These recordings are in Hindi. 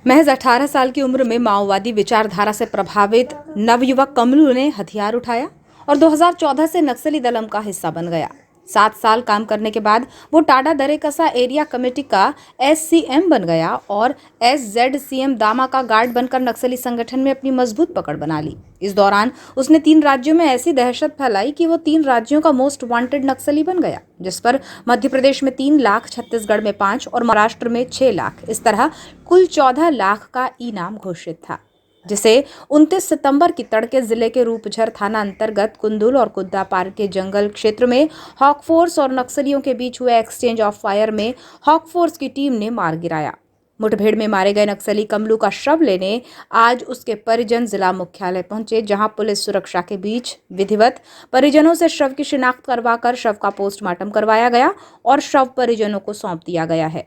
महज 18 साल की उम्र में माओवादी विचारधारा से प्रभावित नवयुवक कमलू ने हथियार उठाया और 2014 से नक्सली दलम का हिस्सा बन गया। 7 साल काम करने के बाद वो टाडा दरेकसा एरिया कमेटी का SCM बन गया और SZCM दामा का गार्ड बनकर नक्सली संगठन में अपनी मजबूत पकड़ बना ली। इस दौरान उसने 3 राज्यों में ऐसी दहशत फैलाई कि वो 3 राज्यों का मोस्ट वांटेड नक्सली बन गया, जिस पर मध्य प्रदेश में 3 लाख, छत्तीसगढ़ में 5 और महाराष्ट्र में 6 लाख, इस तरह कुल 14 लाख का इनाम घोषित था, जिसे 29 सितंबर की तड़के जिले के रूपझर थाना अंतर्गत कुंदुल और कुद्दा पार के जंगल क्षेत्र में हॉक फोर्स और नक्सलियों के बीच हुए एक्सचेंज ऑफ फायर में हॉक फोर्स की टीम ने मार गिराया। मुठभेड़ में मारे गए नक्सली कमलू का शव लेने आज उसके परिजन जिला मुख्यालय पहुंचे, जहां पुलिस सुरक्षा के बीच विधिवत परिजनों से शव की शिनाख्त करवाकर शव का पोस्टमार्टम करवाया गया और शव परिजनों को सौंप दिया गया है।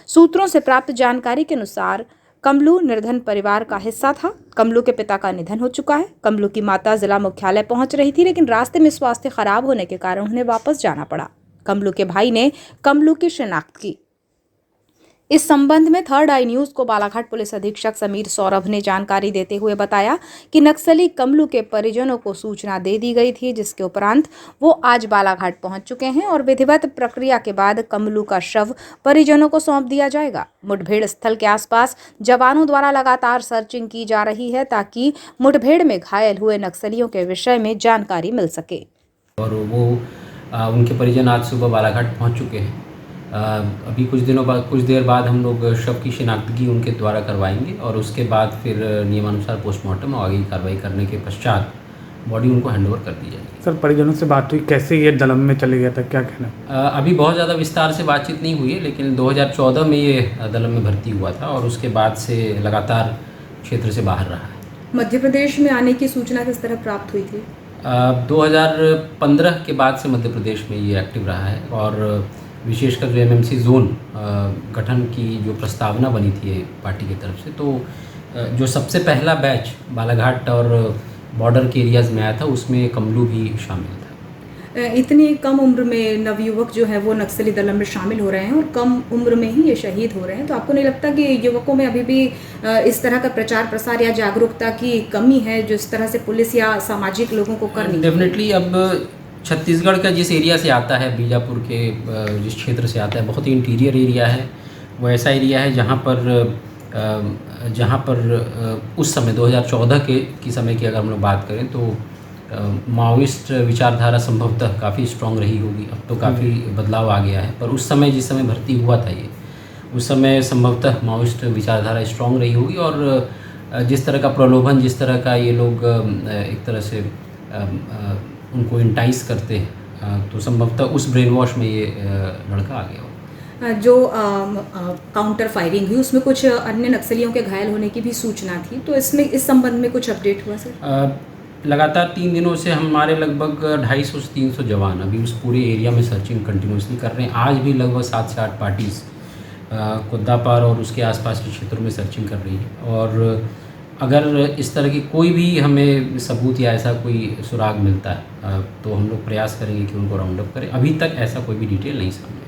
सूत्रों से प्राप्त जानकारी के अनुसार कमलू निर्धन परिवार का हिस्सा था। कमलू के पिता का निधन हो चुका है। कमलू की माता जिला मुख्यालय पहुंच रही थी, लेकिन रास्ते में स्वास्थ्य खराब होने के कारण उन्हें वापस जाना पड़ा। कमलू के भाई ने कमलू की शिनाख्त की। इस संबंध में थर्ड आई न्यूज को बालाघाट पुलिस अधीक्षक समीर सौरभ ने जानकारी देते हुए बताया कि नक्सली कमलू के परिजनों को सूचना दे दी गई थी, जिसके उपरांत वो आज बालाघाट पहुंच चुके हैं और विधिवत प्रक्रिया के बाद कमलू का शव परिजनों को सौंप दिया जाएगा। मुठभेड़ स्थल के आसपास जवानों द्वारा लगातार सर्चिंग की जा रही है ताकि मुठभेड़ में घायल हुए नक्सलियों के विषय में जानकारी मिल सके। और वो उनके परिजन आज सुबह बालाघाट पहुंच चुके हैं। अभी कुछ देर बाद हम लोग शव की शिनाख्तगी उनके द्वारा करवाएंगे और उसके बाद फिर नियमानुसार पोस्टमार्टम और आगे की कार्रवाई करने के पश्चात बॉडी उनको हैंडओवर कर दी जाएगी। सर, परिजनों से बात हुई, कैसे ये दलम में चले गया था, क्या कहना? अभी बहुत ज़्यादा विस्तार से बातचीत नहीं हुई है, लेकिन 2014 में ये दलम में भर्ती हुआ था और उसके बाद से लगातार क्षेत्र से बाहर रहा है। मध्य प्रदेश में आने की सूचना किस तरह प्राप्त हुई थी? 2015 के बाद से मध्य प्रदेश में ये एक्टिव रहा है और विशेषकर जो MMC जोन गठन की जो प्रस्तावना बनी थी पार्टी की तरफ से, तो जो सबसे पहला बैच बालाघाट और बॉर्डर के एरियाज़ में आया था, उसमें कमलू भी शामिल था। इतनी कम उम्र में नवयुवक जो है वो नक्सली दल में शामिल हो रहे हैं और कम उम्र में ही ये शहीद हो रहे हैं, तो आपको नहीं लगता कि युवकों में अभी भी इस तरह का प्रचार प्रसार या जागरूकता की कमी है जो इस तरह से पुलिस या सामाजिक लोगों को करनी? डेफिनेटली अब छत्तीसगढ़ का जिस एरिया से आता है, बीजापुर के जिस क्षेत्र से आता है, बहुत ही इंटीरियर एरिया है। वो ऐसा एरिया है जहाँ पर उस समय 2014 की समय की अगर हम लोग बात करें तो माओइस्ट विचारधारा संभवतः काफ़ी स्ट्रॉन्ग रही होगी। अब तो काफ़ी बदलाव आ गया है, पर उस समय जिस समय भर्ती हुआ था ये, उस समय संभवतः माओइस्ट विचारधारा स्ट्रॉन्ग रही होगी और जिस तरह का प्रलोभन, जिस तरह का ये लोग एक तरह से उनको इंटाइस करते हैं, तो संभवतः उस ब्रेन वॉश में ये लड़का आ गया हो। जो काउंटर फायरिंग हुई उसमें कुछ अन्य नक्सलियों के घायल होने की भी सूचना थी, तो इसमें इस संबंध में कुछ अपडेट हुआ सर? लगातार 3 दिनों से हमारे लगभग 250 से 300 जवान अभी उस पूरे एरिया में सर्चिंग कंटिन्यूसली कर रहे हैं। आज भी लगभग 7 से 8 पार्टीज़ कुद्दापार और उसके आसपास के क्षेत्रों में सर्चिंग कर रही है और अगर इस तरह की कोई भी हमें सबूत या ऐसा कोई सुराग मिलता है तो हम लोग प्रयास करेंगे कि उनको राउंड अप करें। अभी तक ऐसा कोई भी डिटेल नहीं सामने